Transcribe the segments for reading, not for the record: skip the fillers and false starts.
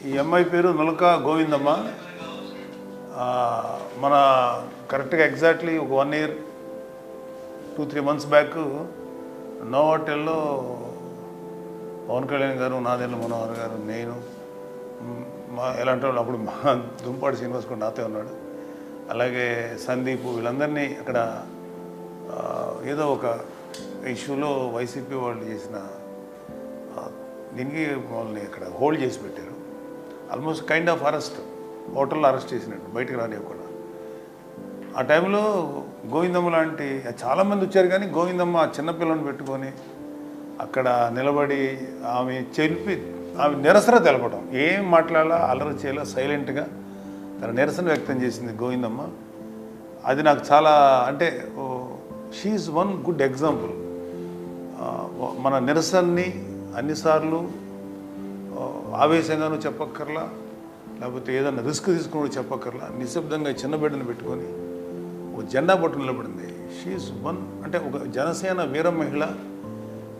ఈ అమ్మాయి పేరు నులక గోవిందమ్మ. మన కరెక్ట్గా ఎగ్జాక్ట్లీ ఒక 1 year 2-3 months బ్యాక్ నోవాటెల్లో పవన్ కళ్యాణ్ గారు, నాదెండ్ల మనోహర్ గారు, నేను ఎలాంటి వాళ్ళు అప్పుడు మా దుంపాడు శ్రీనివాస్ కూడా నాతో ఉన్నాడు, అలాగే సందీప్, వీళ్ళందరినీ అక్కడ ఏదో ఒక ఇష్యూలో వైసీపీ వాళ్ళు చేసిన దీనికి వాళ్ళని అక్కడ హోల్డ్ చేసి పెట్టారు. ఆల్మోస్ట్ కైండ్ ఆఫ్ అరెస్ట్, హోటల్లో అరెస్ట్ చేసినట్టు, బయటకు రానివ్వకుండా. ఆ టైంలో గోవిందమ్మ లాంటి చాలామంది వచ్చారు, కానీ గోవిందమ్మ చిన్నపిల్లని పెట్టుకొని అక్కడ నిలబడి ఆమె నిరసన తెలపడం, ఏం మాట్లాడాలా, అల్లరి చేయాలా, సైలెంట్గా తన నిరసన వ్యక్తం చేసింది గోవిందమ్మ. అది నాకు చాలా, అంటే షీఈస్ వన్ గుడ్ ఎగ్జాంపుల్. మన నిరసనని అన్నిసార్లు ఆవేశంగానూ చెప్పక్కర్లా, లేకపోతే ఏదన్నా రిస్క్ తీసుకుని చెప్పక్కర్లా, నిశ్శబ్దంగా చిన్న బిడ్డను పెట్టుకొని ఒక జెండా పట్టు నిలబడింది. షీఈస్ వన్, అంటే ఒక జనసేన వీర మహిళ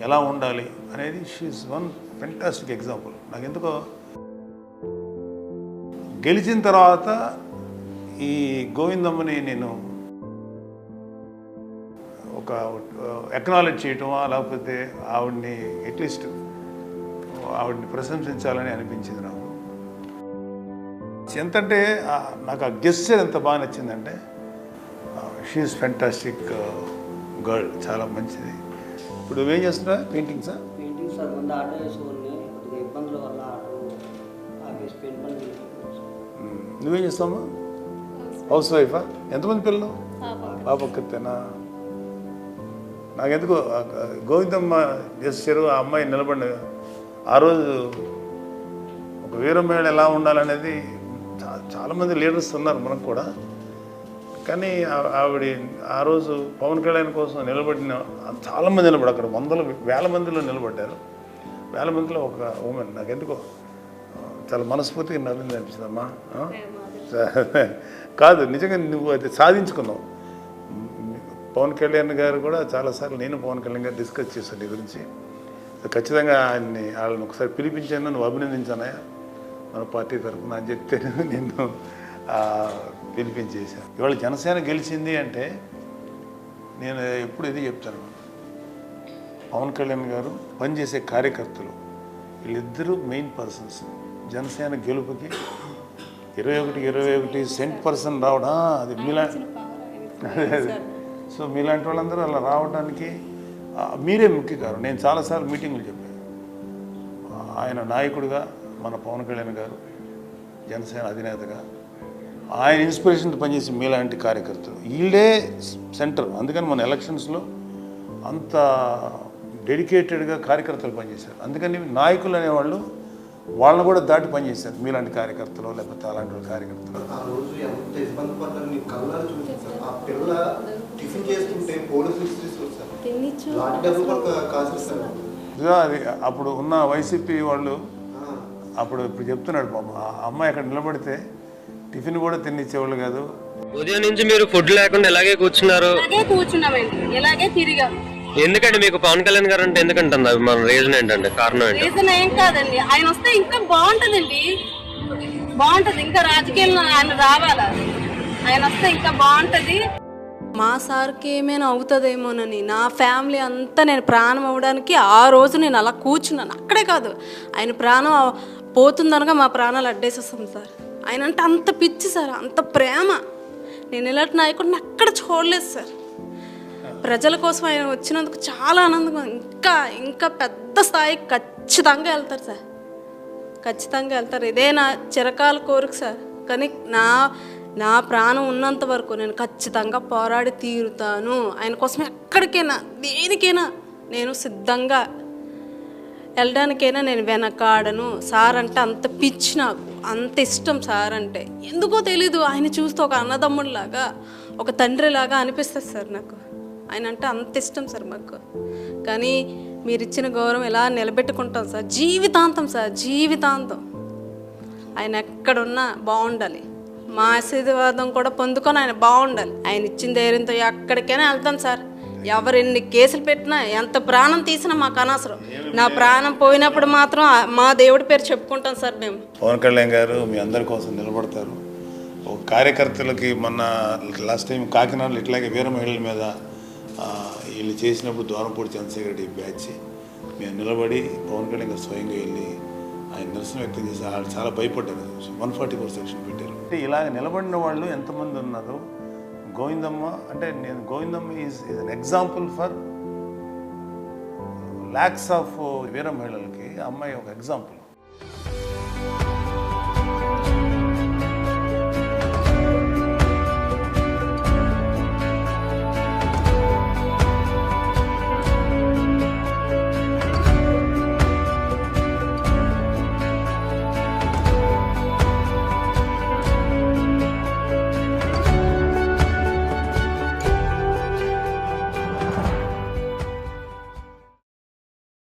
ఎలా ఉండాలి అనేది షీఈస్ వన్ ఫెంటాస్టిక్ ఎగ్జాంపుల్. నాకు ఎందుకో గెలిచిన తర్వాత ఈ గోవిందమ్మని నేను ఒక ఎక్నాలెడ్జ్ చేయటమా, లేకపోతే ఆవిడ్ని అట్లీస్ట్ ఆవిడ్ని ప్రశంసించాలని అనిపించింది నాకు. ఎంతంటే నాకు ఆ గెస్చర్ ఎంత బాగా నచ్చిందంటే, షీఈస్ ఫెంటాస్టిక్ గర్ల్, చాలా మంచిది. ఇప్పుడు నువ్వేం చేస్తున్నా? పెయింటింగ్సా? పెయింటింగ్ సార్, ముందు ఆటో వేసుకొని కొద్దిగా ఇబ్బందుల వల్ల ఆటో ఆగేసి పెయింట్ పని. నువ్వేం చేస్తావమ్మా? హౌస్ వైఫా? ఎంతమంది పిల్లలు? పాప ఒక్కతేనా? నాకెందుకో గోవిందమ్మ చేశారు, ఆ అమ్మాయి నిలబడి ఆ రోజు ఒక వీరమేళ ఎలా ఉండాలనేది చాలామంది లీడర్స్ ఉన్నారు మనకు కూడా, కానీ ఆవిడ ఆ రోజు పవన్ కళ్యాణ్ కోసం నిలబడిన చాలామంది నిలబడి, అక్కడ వేల మందిలో నిలబడ్డారు. వేల మందిలో ఒక ఉమెన్ నాకెందుకో చాలా మనస్ఫూర్తిగా నవ్వింది అనిపించిందమ్మా. కాదు, నిజంగా నువ్వు అది సాధించుకున్నావు. పవన్ కళ్యాణ్ గారు కూడా చాలాసార్లు నేను పవన్ కళ్యాణ్ గారు డిస్కస్ చేశాను నీ గురించి. ఖచ్చితంగా వాళ్ళని ఒకసారి పిలిపించాను, నువ్వు అభినందించానయా మన పార్టీ తరఫున అని చెప్తే నిన్ను పిలిపించేశాను. ఇవాళ జనసేన గెలిచింది అంటే నేను ఎప్పుడు ఇది చెప్తాను, పవన్ కళ్యాణ్ గారు పనిచేసే కార్యకర్తలు వీళ్ళిద్దరూ మెయిన్ పర్సన్స్. జనసేన గెలుపుకి 21 cent రావడం, అది సో మీలాంటి వాళ్ళందరూ అలా రావడానికి మీరే ముఖ్య కారణం. నేను చాలాసార్లు మీటింగులు చెప్పాను, ఆయన నాయకుడిగా మన పవన్ కళ్యాణ్ గారు జనసేన అధినేతగా ఆయన ఇన్స్పిరేషన్తో పనిచేసి మీలాంటి కార్యకర్తలు వీళ్ళే సెంటర్. అందుకని మన ఎలక్షన్స్లో అంత డెడికేటెడ్గా కార్యకర్తలు పనిచేశారు. అందుకని నాయకులు అనేవాళ్ళు వాళ్ళని కూడా దాటి పనిచేశారు, మీలాంటి కార్యకర్తలు లేకపోతే అలాంటి కార్యకర్తలు. ఆ రోజు ఎంత ఇబ్బంది పడ్డారు నీ కళ్ళారు చూపించారు. ఆ పిల్ల టిఫిన్ చేస్తుంటే పోలీసులు అది అప్పుడు ఉన్న వైసీపీ వాళ్ళు అప్పుడు ఇప్పుడు చెప్తున్నాడు బాబు, ఆ అమ్మాయి అక్కడ నిలబడితే టిఫిన్ కూడా తినిచ్చేవాళ్ళు కాదు. ఉదయం నుంచి మీరు ఫుడ్ లేకుండా ఇలాగే కూర్చున్నారు? ఇలాగే తిరిగాం. ఎందుకంటే మీకు పవన్ కళ్యాణ్ గారు అంటే ఎందుకంటుంది? మన రీజన్ ఏంటంటే, కారణం ఏంటి? రీజన్ ఏం కాదండి, ఆయన వస్తే ఇంకా బాగుంటదండి, బాగుంటది. ఇంకా రాజకీయాల్లో ఆయన రావాలా, ఆయన వస్తే ఇంకా బాగుంటది. మా సార్కి ఏమైనా అవుతుందేమోనని నా ఫ్యామిలీ అంతా నేను ప్రాణం అవ్వడానికి ఆ రోజు నేను అలా కూర్చున్నాను. అక్కడే కాదు, ఆయన ప్రాణం పోతుందనగా మా ప్రాణాలు అడ్డేసేస్తాం సార్. ఆయన అంటే అంత పిచ్చి సార్, అంత ప్రేమ. నేను ఇలాంటి నాయకుడిని అక్కడ చూడలేదు సార్. ప్రజల కోసం ఆయన వచ్చినందుకు చాలా ఆనందంగా, ఇంకా ఇంకా పెద్ద స్థాయికి ఖచ్చితంగా వెళ్తారు సార్, ఖచ్చితంగా వెళ్తారు. ఇదే నా చిరకాల కోరిక సార్. కానీ నా ప్రాణం ఉన్నంత వరకు నేను ఖచ్చితంగా పోరాడి తీరుతాను. ఆయన కోసం ఎక్కడికైనా దేనికైనా నేను సిద్ధంగా వెళ్ళడానికైనా నేను వెనకాడను. సార్ అంటే అంత పిచ్చి, నాకు అంత ఇష్టం సార్ అంటే. ఎందుకో తెలీదు, ఆయన చూస్తే ఒక అన్నదమ్ముడిలాగా, ఒక తండ్రిలాగా అనిపిస్తుంది సార్ నాకు. ఆయన అంటే అంత ఇష్టం సార్ మాకు. కానీ మీరు ఇచ్చిన గౌరవం ఎలా నిలబెట్టుకుంటాం సార్, జీవితాంతం సార్, జీవితాంతం. ఆయన ఎక్కడున్నా బాగుండాలి, మా ఆశీర్వాదం కూడా పొందుకొని ఆయన బాగుండాలి. ఆయన ఇచ్చిన ధైర్యంతో ఎక్కడికైనా వెళ్తాం సార్, ఎవరెన్ని కేసులు పెట్టినా ఎంత ప్రాణం తీసినా మాకు అనవసరం. నా ప్రాణం పోయినప్పుడు మాత్రం మా దేవుడి పేరు చెప్పుకుంటాం సార్ మేము. పవన్ కళ్యాణ్ గారు మీ అందరి కోసం నిలబడతారు. ఒక కార్యకర్తలకి మొన్న లాస్ట్ టైం కాకినాడలో ఇట్లాగే వీర మహిళల మీద వీళ్ళు చేసినప్పుడు దూరంపూడి చంద్రశేఖర్ రెడ్డి బ్యాచ్ మేము నిలబడి పవన్ కళ్యాణ్ గారు స్వయంగా వెళ్ళి ఆయన నిరసన వ్యక్తం చేసి వాళ్ళు చాలా భయపడ్డారు. 144 సెక్షన్ పెట్టారు. ఇలాగ నిలబడిన వాళ్ళు ఎంతమంది ఉన్నారు? గోవిందమ్మ అంటే నేను Govindamma is an example for lakhs of వీర మహిళలకి అమ్మాయి ఒక ఎగ్జాంపుల్.